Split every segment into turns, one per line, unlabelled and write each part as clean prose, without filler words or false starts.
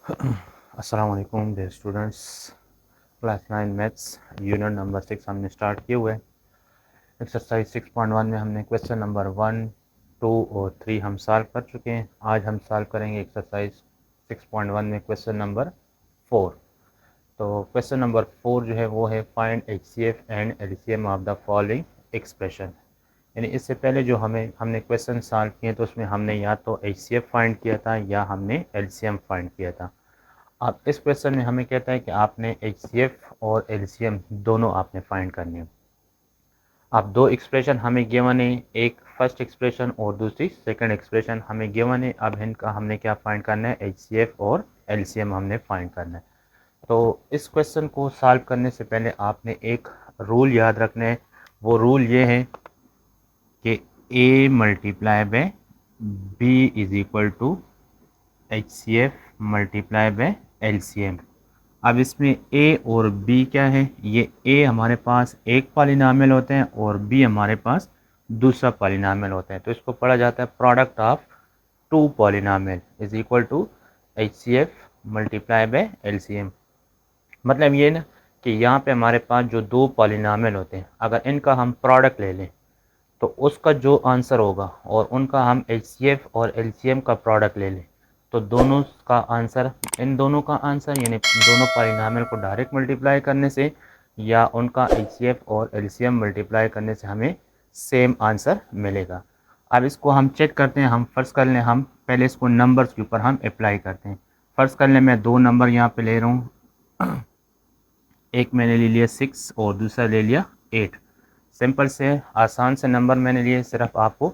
अस्सलाम वालेकुम dear students. Class 9 maths unit number 6 हमने स्टार्ट किए हुए। एक्सरसाइज 6.1 में हमने क्वेश्चन नंबर 1, 2 और 3 हम सॉल्व कर चुके हैं। आज हम सॉल्व करेंगे एक्सरसाइज 6.1 में क्वेश्चन नंबर 4। तो क्वेश्चन नंबर 4 जो है वो है find HCF and LCM of the following expression. यानी इससे पहले जो हमने क्वेश्चन सॉल्व किए तो उसमें हमने या तो एचसीएफ फाइंड किया था या हमने एलसीएम फाइंड किया था। अब इस क्वेश्चन में हमें कहता है कि आपने एचसीएफ और एलसीएम दोनों आपने फाइंड करने हैं। अब दो एक्सप्रेशन हमें गिवन है, एक फर्स्ट एक्सप्रेशन और दूसरी सेकंड एक्सप्रेशन हमें गिवन है। अब इनका हमने क्या फाइंड करना है, एचसीएफ और एलसीएम हमने फाइंड करना है। तो इस क्वेश्चन को सॉल्व करने से पहले आपने एक रूल याद रखना है। वो रूल ये है कि A multiply by B is equal to HCF multiply by LCM. अब इसमें ए और बी क्या है, ये ए हमारे पास एक पॉलिनॉमियल होते हैं और बी हमारे पास दूसरा पॉलिनॉमियल होता है। तो इसको पढ़ा जाता है product of two polynomial is equal to HCF multiply by LCM. मतलब ये ना कि यहाँ पे हमारे पास जो दो पॉलिनॉमियल होते हैं, अगर इनका हम प्रोडक्ट ले लें तो उसका जो आंसर होगा और उनका हम एचसीएफ और एलसीएम का प्रोडक्ट ले लें तो दोनों का आंसर, इन दोनों का आंसर यानी दोनों पॉलिनॉमियल को डायरेक्ट मल्टीप्लाई करने से या उनका एचसीएफ और एलसीएम मल्टीप्लाई करने से हमें सेम आंसर मिलेगा। अब इसको हम चेक करते हैं। हम फर्स्ट कर लें, हम पहले इसको नंबर्स के ऊपर हम अप्लाई करते हैं। फर्स्ट कर लें, मैं दो नंबर यहाँ पे ले रहा हूँ। एक मैंने ले लिया 6 और दूसरा ले लिया 8। सिंपल से आसान से नंबर मैंने लिए, सिर्फ आपको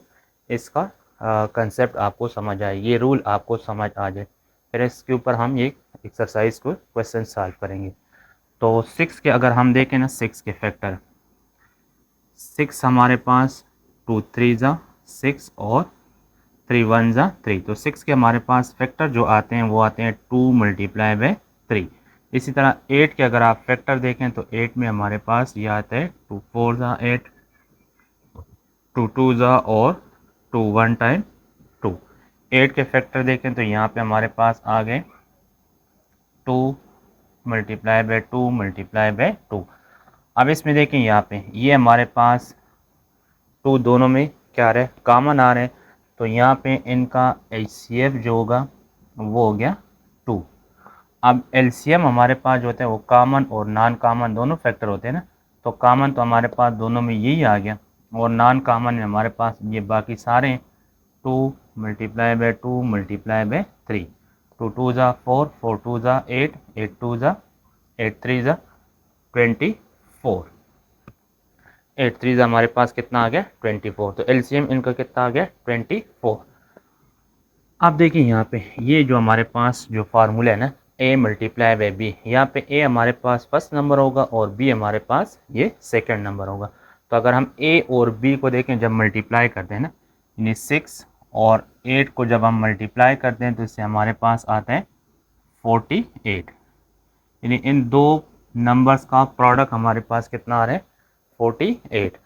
इसका कंसेप्ट आपको समझ आए, ये रूल आपको समझ आ जाए, फिर इसके ऊपर हम ये एक्सरसाइज को क्वेश्चन सॉल्व करेंगे। तो 6 के अगर हम देखें ना, 6 के फैक्टर, 6 हमारे पास 2 3 ज़ा 6 और 3 1 ज़ा 3। तो 6 के हमारे पास फैक्टर जो आते हैं वो आते हैं 2 मल्टीप्लाई बाय 3। इसी तरह 8 के अगर आप फैक्टर देखें तो 8 में हमारे पास ये आता है 2 4 ज़ा 8, 2 2 ज़ा और 2 1 टाइम 2। 8 के फैक्टर देखें तो यहाँ पे हमारे पास आ गए 2 मल्टीप्लाई बाय 2 मल्टीप्लाई बाय 2। अब इसमें देखें यहाँ पे ये हमारे पास 2 दोनों में क्या आ रहा है, कॉमन आ रहे हैं। तो यहाँ पे इनका एचसीएफ जो होगा वो हो गया 2। अब एलसीएम हमारे पास जो होता है वो कॉमन और नॉन कॉमन दोनों फैक्टर होते हैं ना। तो कॉमन तो हमारे पास दोनों में यही आ गया और नॉन कॉमन में हमारे पास ये बाकी सारे हैं। 2 मल्टीप्लाई बाय 2 मल्टीप्लाई बाय 3। 2 2 ज़ा 4, 4 2 ज़ा 8, 8 2 ज़ा 8 3 ज़ा 24, 8 3 ज़ा हमारे पास कितना आ गया 24। तो एलसीएम इनका कितना आ गया 24। आप देखिए यहाँ पे ये जो हमारे पास जो फार्मूला है ना, ए मल्टीप्लाई बाय बी, यहाँ पे ए हमारे पास फर्स्ट नंबर होगा और बी हमारे पास ये सेकंड नंबर होगा। तो अगर हम ए और बी को देखें जब मल्टीप्लाई करते हैं ना, यानी 6 और 8 को जब हम मल्टीप्लाई करते हैं तो इससे हमारे पास आता है 48। यानी इन दो नंबर्स का प्रोडक्ट हमारे पास कितना आ रहा है 48।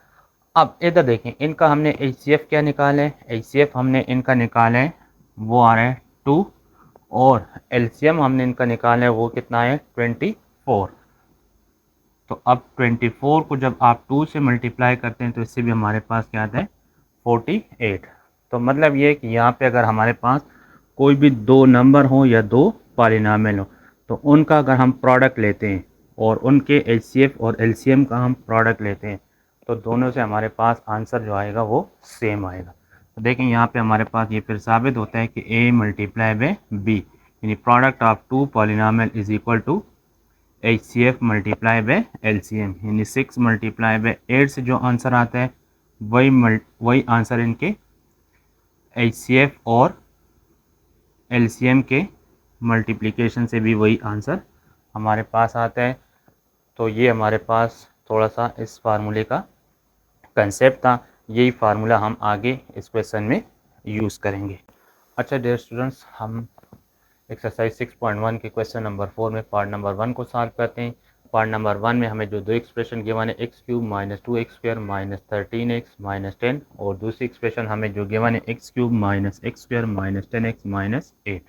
अब इधर देखें, इनका हमने एचसीएफ क्या निकाला है, एचसीएफ हमने इनका निकाला है वो आ रहा है 2 और एलसीएम हमने इनका निकाला है वो कितना है 24। तो अब 24 को जब आप 2 से मल्टीप्लाई करते हैं तो इससे भी हमारे पास क्या आता है 48। तो मतलब ये कि यहाँ पे अगर हमारे पास कोई भी दो नंबर हो या दो पॉलिनॉमियल हो तो उनका अगर हम प्रोडक्ट लेते हैं और उनके एचसीएफ और एलसीएम का हम प्रोडक्ट लेते हैं तो दोनों से हमारे पास आंसर जो आएगा वो सेम आएगा। तो देखें यहाँ पे हमारे पास ये फिर साबित होता है कि ए मल्टीप्लाई बाय बी यानी product of two polynomial is equal to HCF multiply by LCM. यानी 6 मल्टीप्लाई बाय 8 से जो आंसर आता है वही आंसर इनके एचसीएफ और एलसीएम के मल्टीप्लिकेशन से भी वही आंसर हमारे पास आता है। तो ये हमारे पास थोड़ा सा इस फार्मूले का कंसेप्ट था, यही फार्मूला हम आगे इस क्वेश्चन में यूज़ करेंगे। अच्छा डियर स्टूडेंट्स, हम एक्सरसाइज 6.1 के क्वेश्चन नंबर 4 में पार्ट नंबर 1 को सॉल्व करते हैं। पार्ट नंबर 1 में हमें जो दो एक्सप्रेशन गिवन है x cube minus 2x square minus 13x minus 10 और दूसरी एक्सप्रेशन हमें जो गिवन है x cube minus x square minus 10x minus 8।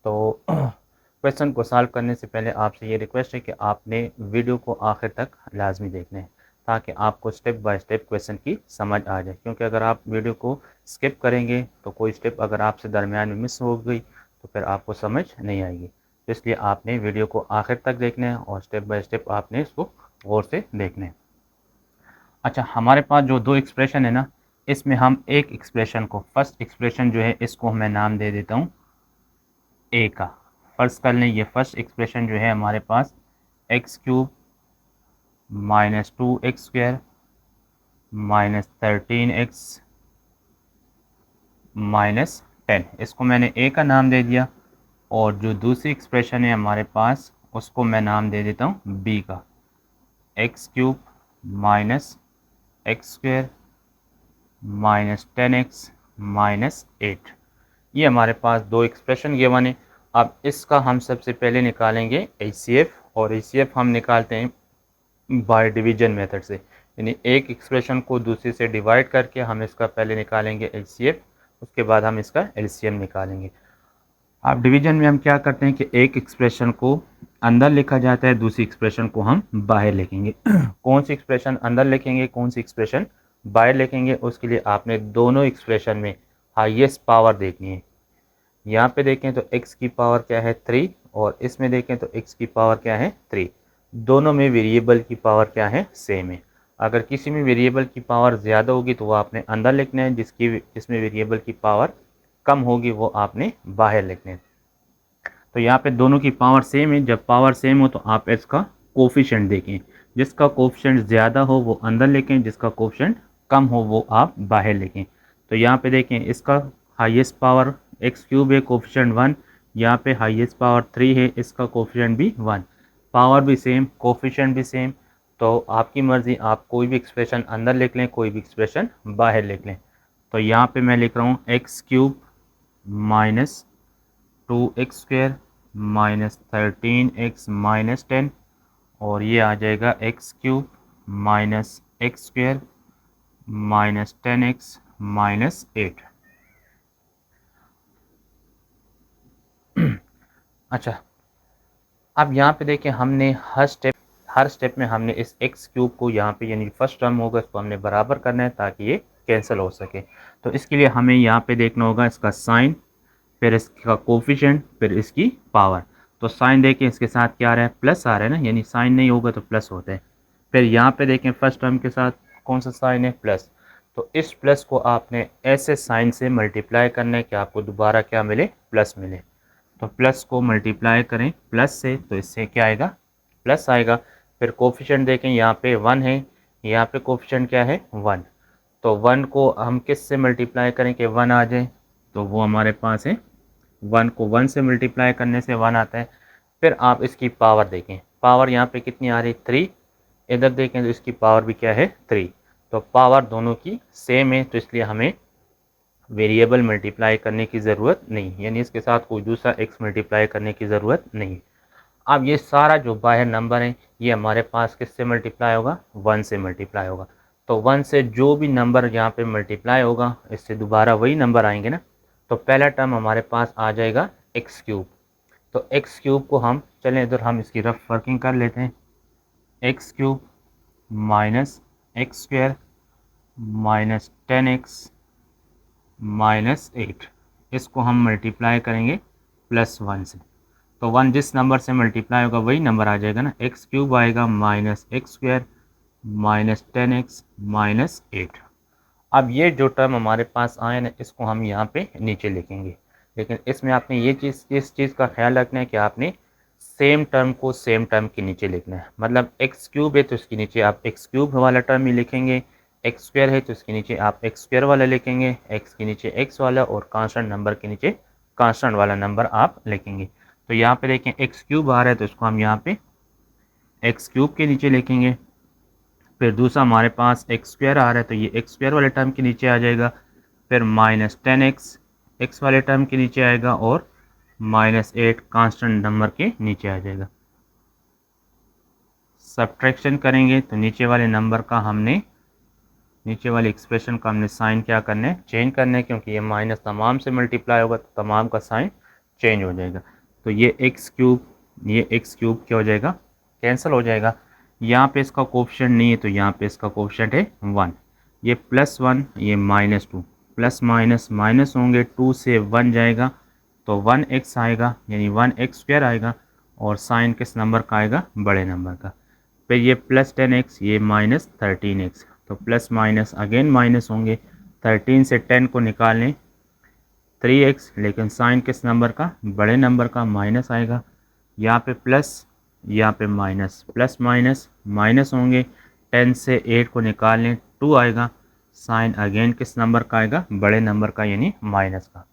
तो क्वेश्चन को सॉल्व करने से पहले आपसे ये रिक्वेस्ट है कि आपने वीडियो को आखिर तक लाजमी देखना है, ताकि आपको स्टेप बाय स्टेप क्वेश्चन की समझ आ जाए। क्योंकि अगर आप वीडियो को स्किप करेंगे तो कोई स्टेप अगर आपसे दरमियान में मिस हो गई तो फिर आपको समझ नहीं आएगी। तो इसलिए आपने वीडियो को आखिर तक देखना है और स्टेप बाय स्टेप आपने इसको गौर से देखना है। अच्छा, हमारे पास जो दो एक्सप्रेशन है ना, इसमें हम एक एक्सप्रेशन को, फर्स्ट एक्सप्रेशन जो है इसको मैं नाम दे देता हूँ ए का। फर्स्ट कर लें, ये फर्स्ट एक्सप्रेशन जो है हमारे पास x cube minus 2x² minus 13x minus 10, इसको मैंने ए का नाम दे दिया। और जो दूसरी एक्सप्रेशन है हमारे पास, उसको मैं नाम दे देता हूँ बी का, x cube minus x² minus 10x minus 8। ये हमारे पास दो एक्सप्रेशन गिवन है। अब इसका हम सबसे पहले निकालेंगे HCF, और HCF हम निकालते हैं बाय डिवीजन मेथड से, यानी एक एक्सप्रेशन को दूसरे से डिवाइड करके हम इसका पहले निकालेंगे HCF, उसके बाद हम इसका LCM निकालेंगे। अब डिवीजन में हम क्या करते हैं कि एक एक्सप्रेशन को अंदर लिखा जाता है, दूसरी एक्सप्रेशन को हम बाहर लिखेंगे। कौन सी एक्सप्रेशन अंदर लिखेंगे, कौन सी एक्सप्रेशन बाहर लिखेंगे, उसके लिए आपने दोनों एक्सप्रेशन में हाईएस्ट पावर देखनी है। यहाँ पे देखें तो x की पावर क्या है 3, और इसमें देखें तो x की पावर क्या है 3। दोनों में वेरिएबल की पावर क्या है, सेम है। अगर किसी में वेरिएबल की पावर ज़्यादा होगी तो वो आपने अंदर लिखना है, जिसमें वेरिएबल की पावर कम होगी वो आपने बाहर लिखना है। तो यहाँ पे दोनों की पावर सेम है। जब पावर सेम हो तो आप इसका कोफिशिएंट देखें, जिसका कोफिशिएंट ज़्यादा हो वो अंदर लिखें, जिसका कोफिशिएंट कम हो वो आप बाहर लिखें। तो यहाँ पे देखें, इसका हाईएस्ट पावर एक्स क्यूब है, कोफिशिएंट 1। यहाँ पे हाईएस्ट पावर 3 है, इसका कोफिशिएंट भी 1। पावर भी सेम, कोफिशिएंट भी सेम। तो आपकी मर्ज़ी, आप कोई भी एक्सप्रेशन अंदर लिख लें, कोई भी एक्सप्रेशन बाहर लिख लें। तो यहाँ पे मैं लिख रहा हूँ x cube minus 2x² minus 13x minus 10, और ये आ जाएगा X cube minus x² minus 10x minus 8। अच्छा, अब यहाँ पे देखें, हमने हर स्टेप में हमने इस एक्स क्यूब को यहाँ पे, यानी फर्स्ट टर्म होगा, इसको हमने बराबर करना है ताकि ये कैंसिल हो सके। तो इसके लिए हमें यहाँ पे देखना होगा इसका साइन, फिर इसका कोफिशिएंट, फिर इसकी पावर। तो साइन देखें, इसके साथ क्या आ रहा है, प्लस आ रहा है ना, यानी साइन नहीं होगा तो प्लस होता है। फिर यहाँ पे देखें फर्स्ट टर्म के साथ कौन सा साइन है, प्लस। तो इस प्लस को आपने ऐसे साइन से मल्टीप्लाई करना है कि आपको दोबारा क्या मिले, प्लस मिले। तो प्लस को मल्टीप्लाई करें प्लस से, तो इससे क्या आएगा, प्लस आएगा। फिर कोफिशिएंट देखें, यहाँ पे 1 है, यहाँ पे कोफिशिएंट क्या है 1। तो 1 को हम किस से मल्टीप्लाई करें कि 1 आ जाए, तो वो हमारे पास है 1 को 1 से मल्टीप्लाई करने से 1 आता है। फिर आप इसकी पावर देखें, पावर यहाँ पे कितनी आ रही, 3। इधर देखें तो इसकी पावर भी क्या है 3। तो पावर दोनों की सेम है, तो इसलिए हमें वेरिएबल मल्टीप्लाई करने की ज़रूरत नहीं, यानी इसके साथ कोई दूसरा एक्स मल्टीप्लाई करने की ज़रूरत नहीं। अब ये सारा जो बाहर नंबर है ये हमारे पास किससे मल्टीप्लाई होगा, 1 से मल्टीप्लाई होगा। तो 1 से जो भी नंबर यहाँ पे मल्टीप्लाई होगा, इससे दोबारा वही नंबर आएंगे ना। तो पहला टर्म हमारे पास आ जाएगा एक्स क्यूब। तो एक्स क्यूब को हम, चलें इधर हम इसकी रफ वर्किंग कर लेते हैं। X cube minus x² minus 10x minus 8, इसको हम मल्टीप्लाई करेंगे प्लस 1 से। तो 1 जिस नंबर से मल्टीप्लाई होगा वही नंबर आ जाएगा ना, एक्स क्यूब आएगा minus x² minus 10x minus 8। अब ये जो टर्म हमारे पास आए ना, इसको हम यहाँ पे नीचे लिखेंगे। लेकिन इसमें आपने इस चीज़ का ख्याल रखना है कि आपने सेम टर्म को सेम टर्म के नीचे लिखना है। मतलब एक्स क्यूब है तो इसके नीचे आप एक्स क्यूब वाला टर्म ही लिखेंगे, एक्स स्क्वायर है तो इसके नीचे आप एक्स स्क्वायर वाला लिखेंगे, एक्स के नीचे एक्स वाला, और कांस्टेंट नंबर के नीचे कांस्टेंट वाला नंबर आप लिखेंगे। तो यहाँ पे देखें एक्स क्यूब आ रहा है तो इसको हम यहाँ पे एक्स क्यूब के नीचे लिखेंगे। फिर दूसरा हमारे पास एक्स स्क्वायर आ रहा है तो ये एक्स स्क्वायर वाले टर्म के नीचे आ जाएगा। फिर माइनस 10x एक्स वाले टर्म के नीचे आएगा, और माइनस 8 कांस्टेंट नंबर के नीचे आ जाएगा। सब्ट्रैक्शन करेंगे तो नीचे वाले नंबर का हमने, नीचे वाली एक्सप्रेशन का हमने साइन क्या करना है, चेंज करना है, क्योंकि ये माइनस तमाम से मल्टीप्लाई होगा तो तमाम का साइन चेंज हो जाएगा। तो ये एक्स क्यूब क्या हो जाएगा, कैंसिल हो जाएगा। यहाँ पे इसका कोफिशिएंट नहीं है तो यहाँ पे इसका कोफिशिएंट है 1। ये +1, ये -2, प्लस माइनस माइनस होंगे, 2 से 1 जाएगा तो 1x आएगा, यानी 1x² आएगा। और साइन किस नंबर का आएगा, बड़े नंबर का। फिर ये +10x, ये -13x, तो प्लस माइनस अगेन माइनस होंगे। 13 से 10 को निकालें 3x, लेकिन साइन किस नंबर का, बड़े नंबर का, माइनस आएगा। यहाँ पे प्लस, यहाँ पे माइनस, प्लस माइनस माइनस होंगे। 10 से 8 को निकाल लें 2 आएगा। साइन अगेन किस नंबर का आएगा, बड़े नंबर का, यानी माइनस का।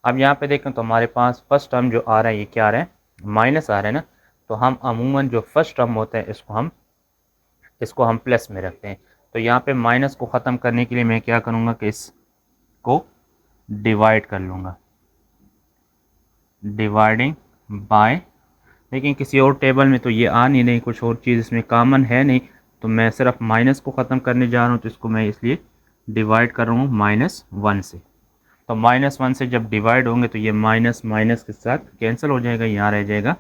अब यहाँ पे देखें तो हमारे पास फर्स्ट टर्म जो आ रहा है ये क्या आ रहा है, माइनस आ रहा है ना। तो हम अमूमन जो फर्स्ट टर्म होता है इसको हम प्लस में रखते हैं। तो यहाँ पे माइनस को ख़त्म करने के लिए मैं क्या करूँगा कि इसको डिवाइड कर लूँगा, डिवाइडिंग बाय। लेकिन किसी और टेबल में तो ये आ नहीं रही, कुछ और चीज़ इसमें कॉमन है नहीं, तो मैं सिर्फ माइनस को ख़त्म करने जा रहा हूँ, तो इसको मैं इसलिए डिवाइड कर रहा हूँ -1 से। तो -1 से जब डिवाइड होंगे तो ये माइनस माइनस के साथ कैंसिल हो जाएगा, यहाँ रह जाएगा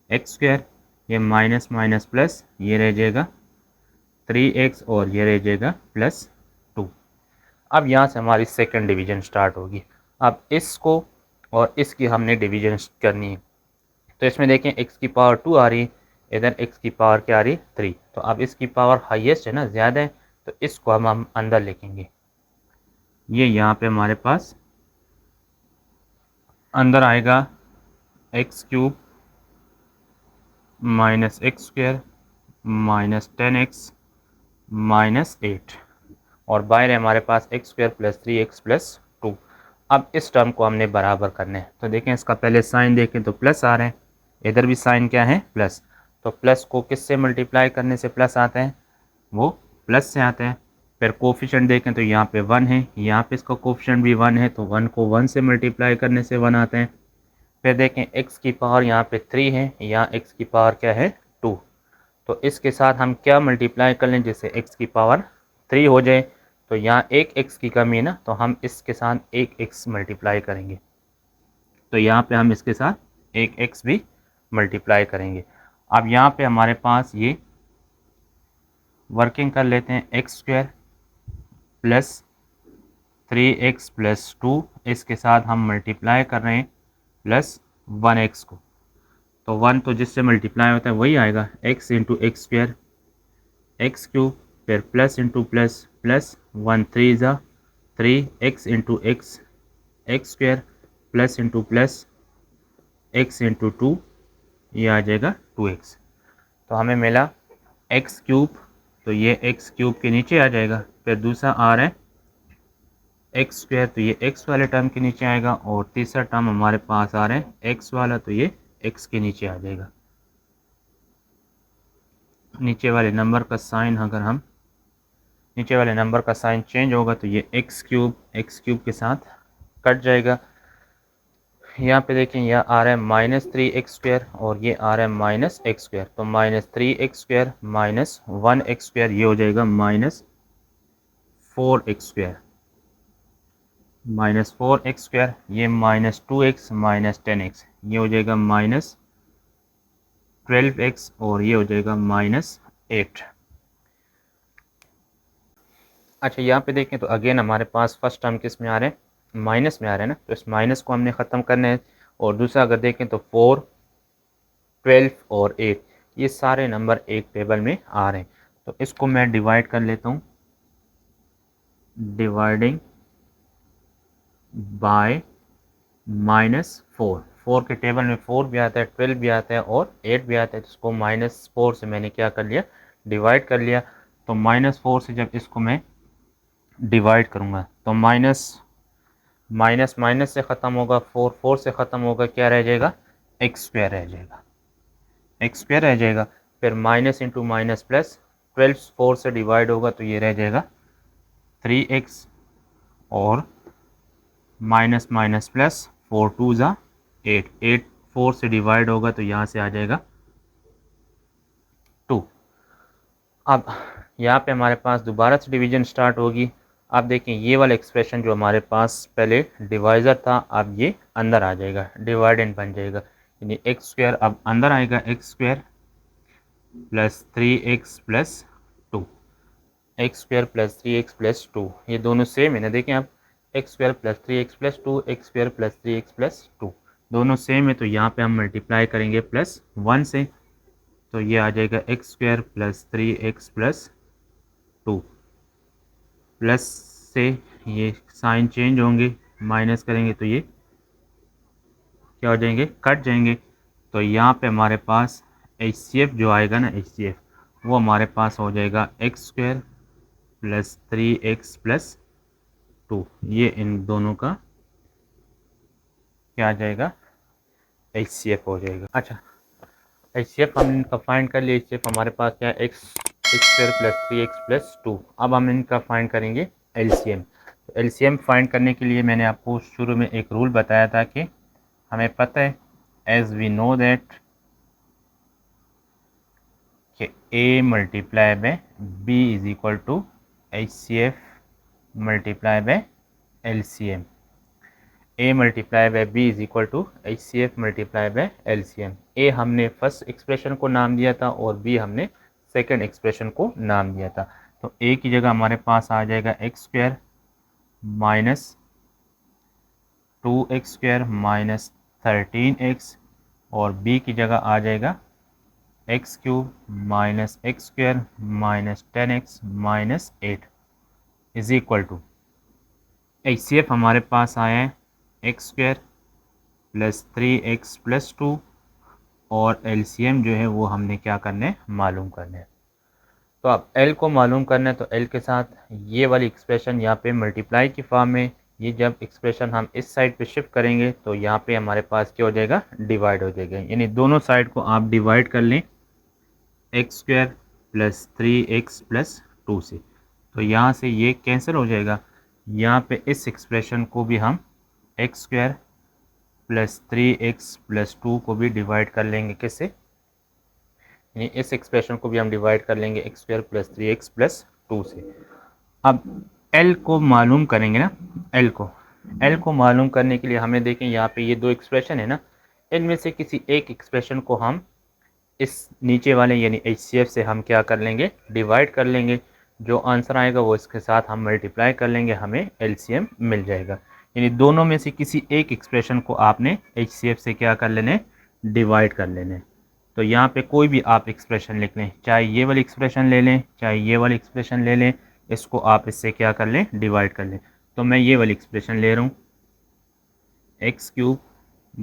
x², ये माइनस माइनस प्लस, ये रह जाएगा 3x, और ये रह जाएगा +2। अब यहाँ से हमारी सेकंड डिवीजन स्टार्ट होगी। अब इसको और इसकी हमने डिवीजन करनी है। तो इसमें देखें x की पावर 2 आ रही है, इधर x की पावर क्या आ रही है, 3। तो अब इसकी पावर हाईएस्ट है ना, ज़्यादा है, तो इसको हम अंदर लिखेंगे। ये यहाँ पे हमारे पास अंदर आएगा x³ -x² -10x -8, और बाहर है हमारे पास x² + 3x + 2। अब इस टर्म को हमने बराबर करना है। तो देखें इसका पहले साइन देखें तो प्लस आ रहे हैं, इधर भी साइन क्या है, प्लस। तो प्लस को किससे मल्टीप्लाई करने से प्लस आता है, वो प्लस से आता है। फिर कोफिशिएंट देखें तो यहाँ पे 1 है, यहाँ पे इसका कोफिशिएंट भी 1 है, तो 1 को 1 से मल्टीप्लाई करने से 1 आता है। फिर देखें x की पावर यहाँ पे 3 है, यहाँ x की पावर क्या है, 2। तो इसके साथ हम क्या मल्टीप्लाई कर लें जिससे x की पावर 3 हो जाए। तो यहाँ एक x की कमी है ना, तो हम इसके साथ एक x मल्टीप्लाई करेंगे। तो यहाँ पे हम इसके साथ एक x भी मल्टीप्लाई करेंगे। अब यहाँ पे हमारे पास ये वर्किंग कर लेते हैं, x² + 3x + 2, इसके साथ हम मल्टीप्लाई कर रहे हैं +1x को। तो 1 तो जिससे मल्टीप्लाई होता है वही आएगा, x × x², x³, फिर प्लस इंटू प्लस, प्लस 1 3 ज़ा 3, x × x, x² plus into plus x × 2, ये आ जाएगा 2x। तो हमें मिला x³, तो ये x³ के नीचे आ जाएगा। फिर दूसरा आ रहा है x², तो ये x वाले टर्म के नीचे आएगा। और तीसरा टर्म हमारे पास आ रहा है x वाला, तो ये x के नीचे आ जाएगा। नीचे वाले नंबर का साइन, अगर हम नीचे वाले नंबर का साइन चेंज होगा तो ये x³ के साथ कट जाएगा। यहाँ पे देखें, यह आ रहा है -3x² और ये आ रहा है -x²। तो -3x² -1x², ये हो जाएगा -4x², -4x², ये -2x -10x, ये हो जाएगा -12x, और ये हो जाएगा -8। अच्छा, यहाँ पे देखें तो अगेन हमारे पास फर्स्ट टर्म किस में आ रहे हैं, माइनस में आ रहे हैं ना, तो इस माइनस को हमने ख़त्म करना है। और दूसरा अगर देखें तो 4, 12 और 8, ये सारे नंबर एक टेबल में आ रहे हैं। तो इसको मैं डिवाइड कर लेता हूँ, डिवाइडिंग बाय -4। 4 के टेबल में 4 भी आता है, 12 भी आता है और 8 भी आता है। तो इसको -4 से मैंने क्या कर लिया, डिवाइड कर लिया। तो -4 से जब इसको मैं डिवाइड करूँगा तो माइनस माइनस से ख़त्म होगा, 4 से ख़त्म होगा, क्या रह जाएगा, x² रह जाएगा, x² रह जाएगा। फिर माइनस इंटू माइनस प्लस, 12 4 से डिवाइड होगा तो ये रह जाएगा 3x, और माइनस माइनस प्लस, 4 2 ज़ा 8, 8 4 से डिवाइड होगा तो यहाँ से आ जाएगा 2। अब यहाँ पे हमारे पास दोबारा से डिवीजन स्टार्ट होगी। आप देखें ये वाला एक्सप्रेशन जो हमारे पास पहले डिवाइज़र था, अब ये अंदर आ जाएगा, डिवाइडेंड बन जाएगा। यानी एक्स स्क्वायर अब अंदर आएगा x square plus 3x plus 2, x square plus 3x plus 2, ये दोनों सेम है ना। देखें आप, x square plus 3x plus 2, x square plus 3x plus 2, दोनों सेम है। तो यहाँ पे हम मल्टीप्लाई करेंगे प्लस 1 से, तो ये आ जाएगा X square plus 3x plus 2, plus से ये साइन चेंज होंगे, माइनस करेंगे तो ये क्या हो जाएंगे, कट जाएंगे। तो यहाँ पे हमारे पास HCF जो आएगा ना, HCF वो हमारे पास हो जाएगा X square plus 3x plus 2, ये इन दोनों का क्या आ जाएगा, HCF हो जाएगा। अच्छा, HCF हम इनका फाइंड कर लिए। HCF हमारे पास क्या है, x square plus 3x plus 2। अब हम इनका फाइंड करेंगे LCM। तो LCM फाइंड करने के लिए मैंने आपको शुरू में एक रूल बताया था कि हमें पता है, एज वी नो दैट कि A multiply by B is equal to HCF multiply by LCM। A multiply by B is equal to HCF multiply by LCM। A हमने फर्स्ट एक्सप्रेशन को नाम दिया था और B हमने सेकंड एक्सप्रेशन को नाम दिया था। तो A की जगह हमारे पास आ जाएगा X square minus 2x square minus 13x, और B की जगह आ जाएगा X cube minus X square minus 10x minus 8 is equal to HCF हमारे पास आया है x square plus 3x plus 2, और LCM जो है वो हमने क्या करना है, मालूम करना है। तो अब L को मालूम करना है, तो L के साथ ये वाली एक्सप्रेशन यहाँ पे मल्टीप्लाई की फॉर्म में, ये जब एक्सप्रेशन हम इस साइड पे शिफ्ट करेंगे तो यहाँ पे हमारे पास क्या हो जाएगा, डिवाइड हो जाएगा। यानी दोनों साइड को आप डिवाइड कर लें x square plus 3x plus 2 से, तो यहाँ से ये कैंसिल हो जाएगा। यहाँ पे इस एक्सप्रेशन को भी हम x square plus 3x plus 2 को भी डिवाइड कर लेंगे किससे, यानी इस एक्सप्रेशन को भी हम डिवाइड कर लेंगे x square plus 3x plus 2 से। अब L को मालूम करेंगे ना, L को मालूम करने के लिए हमें देखें यहाँ पे ये दो एक्सप्रेशन है ना, इनमें से किसी एक एक्सप्रेशन को हम इस नीचे वाले यानी HCF से हम क्या कर लेंगे, डिवाइड कर लेंगे। जो आंसर आएगा वो इसके साथ हम मल्टीप्लाई कर लेंगे, हमें LCM मिल जाएगा। यानी दोनों में से किसी एक एक्सप्रेशन को आपने HCF से क्या कर लेने, डिवाइड कर लेने। तो यहाँ पे कोई भी आप एक्सप्रेशन लिख लें, चाहे ये वाली एक्सप्रेशन ले लें, चाहे ये वाली एक्सप्रेशन ले लें, इसको आप इससे क्या कर लें, डिवाइड कर लें। तो मैं ये वाली एक्सप्रेशन ले रहा हूँ, x cube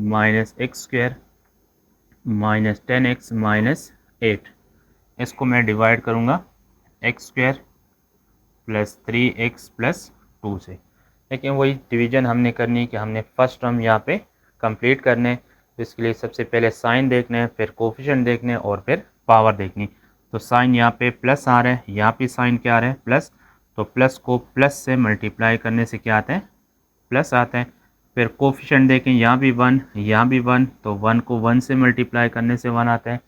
minus X square minus 10x minus 8, इसको मैं डिवाइड करूँगा x square plus 3x plus 2 से। लेकिन वही डिवीज़न हमने करनी है कि हमने फर्स्ट टर्म यहाँ पे कंप्लीट करने, तो इसके लिए सबसे पहले साइन देखना है, फिर कोफिशिएंट देखने और फिर पावर देखनी। तो साइन यहाँ पे प्लस आ रहा है, यहाँ पे साइन क्या आ रहा है, प्लस। तो प्लस को प्लस से मल्टीप्लाई करने से क्या आता है, प्लस आता है। फिर कोफिशिएंट देखें, यहाँ भी 1, यहाँ भी 1, तो 1 को 1 से मल्टीप्लाई करने से 1 आता है।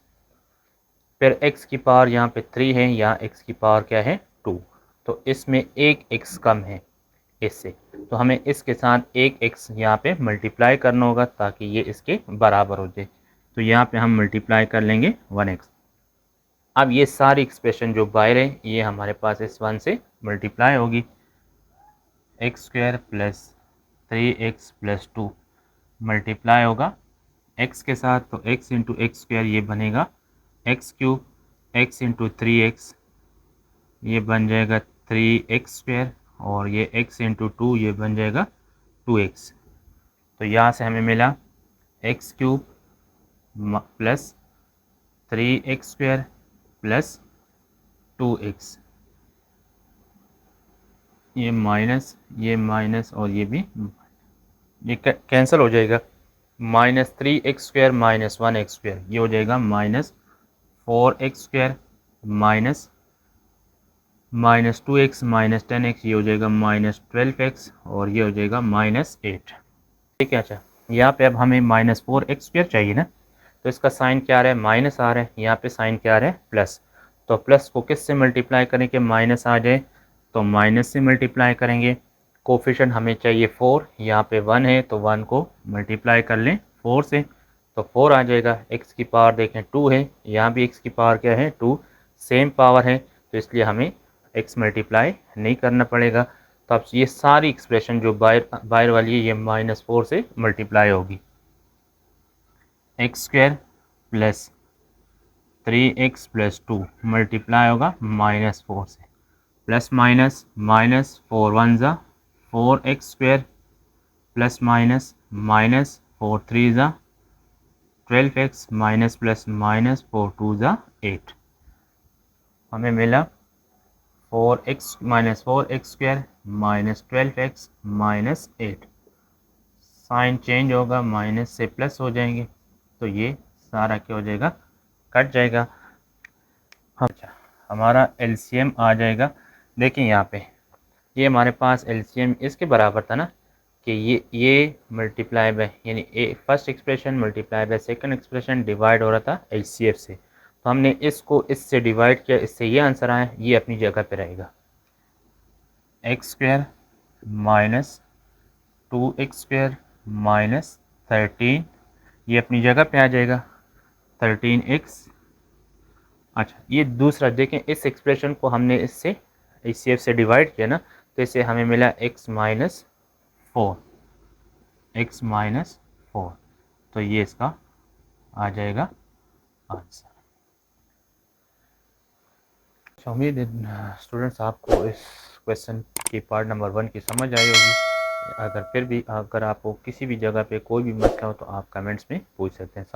फिर x की पावर यहाँ पे 3 है, यहाँ x की पावर क्या है, 2, तो इसमें एक x कम है इससे, तो हमें इसके साथ एक x यहाँ पे मल्टीप्लाई करना होगा ताकि ये इसके बराबर हो जाए। तो यहाँ पे हम मल्टीप्लाई कर लेंगे 1x। अब ये सारी एक्सप्रेशन जो बाहर है ये हमारे पास इस 1 से मल्टीप्लाई होगी, x square plus 3x plus 2 multiply होगा x के साथ, तो x इंटू एक्स स्क्वायर ये बनेगा x cube, x into 3x ये बन जाएगा 3x स्क्वायर, और ये x इंटू 2 ये बन जाएगा 2x। तो यहाँ से हमें मिला x cube plus 3x square plus 2x, ये माइनस और ये भी ये कैंसिल हो जाएगा। Minus 3x square minus 1x square ये हो जाएगा minus 4x square minus 2x minus 10x ये हो जाएगा माइनस 12x, और ये हो जाएगा माइनस 8। ठीक है। अच्छा, यहाँ पे अब हमें माइनस 4x स्क्वायर चाहिए ना, तो इसका साइन क्या आ रहा है, माइनस आ रहा है, यहाँ पे साइन क्या आ रहा है, प्लस। तो प्लस को किस से मल्टीप्लाई करें कि माइनस आ जाए, तो माइनस से मल्टीप्लाई करेंगे। कोफिशिएंट हमें चाहिए 4, यहाँ पे 1 है तो 1 को मल्टीप्लाई कर लें 4 से, तो 4 आ जाएगा। x की पावर देखें 2 है, यहाँ भी x की पावर क्या है 2, सेम पावर है, तो इसलिए हमें x मल्टीप्लाई नहीं करना पड़ेगा। तो अब ये सारी एक्सप्रेशन जो बाहर वाली है ये -4 से मल्टीप्लाई होगी। x² plus 3x plus 2 multiply होगा -4 से, प्लस माइनस -4 वन ज़ा 4x² प्लस -4 3 ज़ा 12x माइनस प्लस -4 2 ज़ा 8। हमें मिला 4x -4x² minus 12x minus 8। Sign change होगा, माइनस से प्लस हो जाएंगे, तो ये सारा क्या हो जाएगा, कट जाएगा। अच्छा, हमारा एलसीएम आ जाएगा। देखिए यहाँ पे ये हमारे पास एलसीएम इसके बराबर था ना, कि ये मल्टीप्लाई बाय यानी first expression multiply by second expression divide हो रहा था एचसीएफ से, तो हमने इसको इससे डिवाइड किया, इससे ये आंसर आया, ये अपनी जगह पे रहेगा। x² माइनस 2x² माइनस 13, ये अपनी जगह पे आ जाएगा 13x। अच्छा, ये दूसरा देखें, इस एक्सप्रेशन को हमने इससे एचसीएफ से डिवाइड किया ना, तो इससे हमें मिला x माइनस 4, तो ये इसका आ जाएगा आंसर। अच्छा, उम्मीद है स्टूडेंट्स आपको इस क्वेश्चन की पार्ट नंबर 1 की समझ आई होगी। अगर आपको किसी भी जगह पे कोई भी मसला हो तो आप कमेंट्स में पूछ सकते हैं।